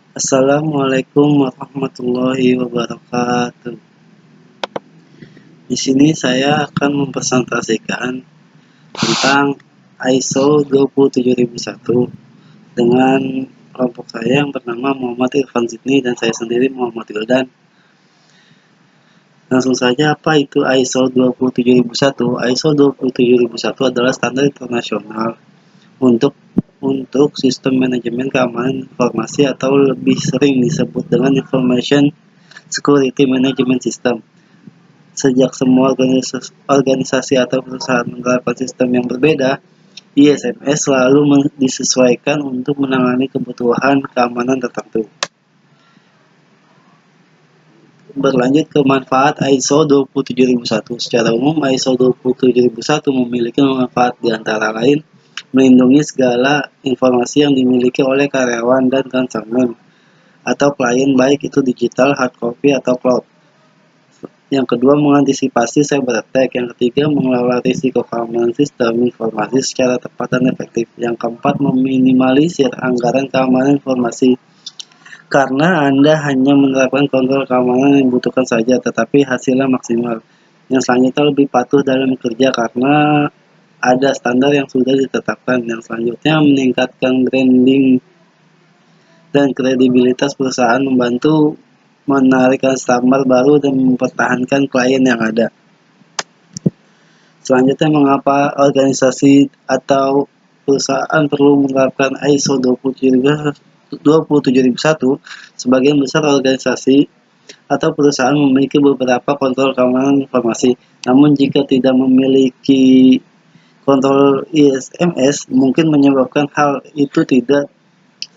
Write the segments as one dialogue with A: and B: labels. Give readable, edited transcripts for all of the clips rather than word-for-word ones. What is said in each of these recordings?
A: Assalamualaikum warahmatullahi wabarakatuh. Di sini saya akan mempresentasikan tentang ISO 27001 dengan kelompok saya yang bernama Muhammad Irfan Zidni dan saya sendiri Muhammad Wildan. Langsung saja, apa itu ISO 27001? ISO 27001 adalah standar internasional untuk sistem manajemen keamanan informasi atau lebih sering disebut dengan Information Security Management System. Sejak semua organisasi atau perusahaan menerapkan sistem yang berbeda, ISMS selalu disesuaikan untuk menangani kebutuhan keamanan tertentu. Berlanjut ke manfaat ISO 27001. Secara umum, ISO 27001 memiliki manfaat di antara lain melindungi segala informasi yang dimiliki oleh karyawan dan konsumen atau klien, baik itu digital, hard copy, atau cloud. Yang kedua, mengantisipasi cyber attack. Yang ketiga, mengelola risiko keamanan sistem informasi secara tepat dan efektif. Yang keempat, meminimalisir anggaran keamanan informasi. Karena Anda hanya menerapkan kontrol keamanan yang dibutuhkan saja, tetapi hasilnya maksimal. Yang selanjutnya, lebih patuh dalam bekerja karena ada standar yang sudah ditetapkan. Yang selanjutnya, meningkatkan branding dan kredibilitas perusahaan, membantu menarik customer baru dan mempertahankan klien yang ada. Selanjutnya, mengapa organisasi atau perusahaan perlu menerapkan ISO 27001? Sebagian besar organisasi atau perusahaan memiliki beberapa kontrol keamanan informasi. Namun jika tidak memiliki kontrol ISMS, mungkin menyebabkan hal itu tidak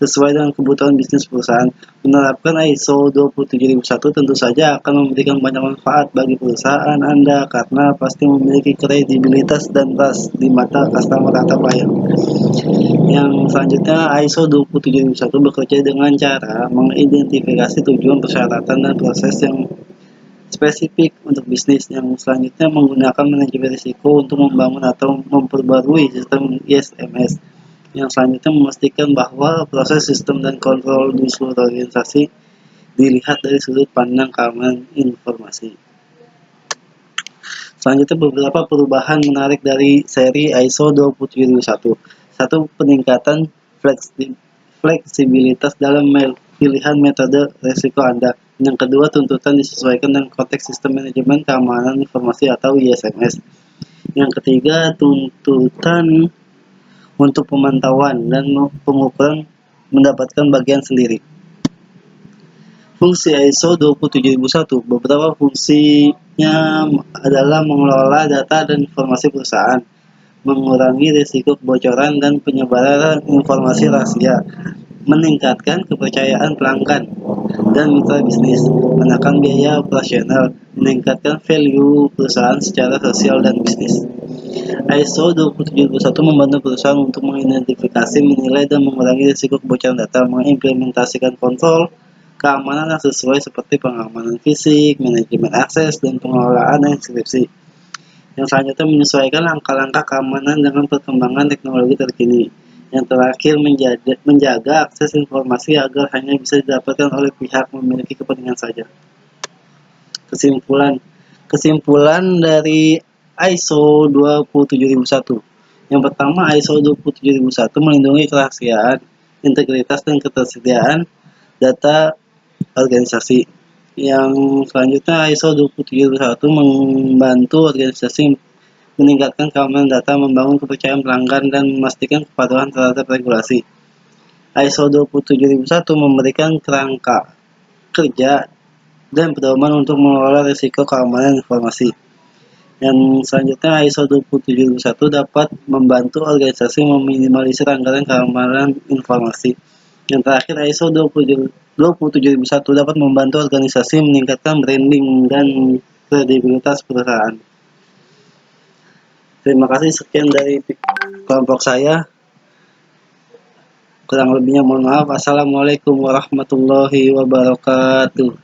A: sesuai dengan kebutuhan bisnis perusahaan. Menerapkan ISO 27001 tentu saja akan memberikan banyak manfaat bagi perusahaan Anda karena pasti memiliki kredibilitas dan trust di mata customer atau klien. Yang selanjutnya, ISO 27001 bekerja dengan cara mengidentifikasi tujuan, persyaratan, dan proses yang spesifik untuk bisnis. Yang selanjutnya, menggunakan manajemen risiko untuk membangun atau memperbarui sistem ISMS. Yang selanjutnya, memastikan bahwa proses sistem dan kontrol di seluruh organisasi dilihat dari sudut pandang keamanan informasi. Selanjutnya, beberapa perubahan menarik dari seri ISO 27001. Satu, peningkatan fleksibilitas dalam pilihan metode risiko Anda. Yang kedua, tuntutan disesuaikan dengan konteks sistem manajemen keamanan informasi atau ISMS. Yang ketiga, tuntutan untuk pemantauan dan pengukuran mendapatkan bagian sendiri. Fungsi ISO 27001. Beberapa fungsinya adalah mengelola data dan informasi perusahaan, mengurangi risiko kebocoran dan penyebaran informasi rahasia, meningkatkan kepercayaan pelanggan dan mitra bisnis, menekan biaya operasional, meningkatkan value perusahaan secara sosial dan bisnis. ISO 27001 membantu perusahaan untuk mengidentifikasi, menilai, dan mengurangi risiko kebocoran data, mengimplementasikan kontrol keamanan yang sesuai seperti pengamanan fisik, manajemen akses, dan pengelolaan enkripsi. Yang selanjutnya, menyesuaikan langkah-langkah keamanan dengan perkembangan teknologi terkini. Yang terakhir, menjaga akses informasi agar hanya bisa didapatkan oleh pihak memiliki kepentingan saja. Kesimpulan dari ISO 27001. Yang pertama, ISO 27001 melindungi kerahasiaan, integritas, dan ketersediaan data organisasi. Yang selanjutnya, ISO 27001 membantu organisasi meningkatkan keamanan data, membangun kepercayaan pelanggan, dan memastikan kepatuhan terhadap regulasi. ISO 27001 memberikan kerangka kerja dan pedoman untuk mengelola risiko keamanan informasi. Yang selanjutnya, ISO 27001 dapat membantu organisasi meminimalisir anggaran keamanan informasi. Yang terakhir, ISO 27001 dapat membantu organisasi meningkatkan branding dan kredibilitas perusahaan. Terima kasih, sekian dari kelompok saya. Kurang lebihnya mohon maaf. Assalamualaikum warahmatullahi wabarakatuh.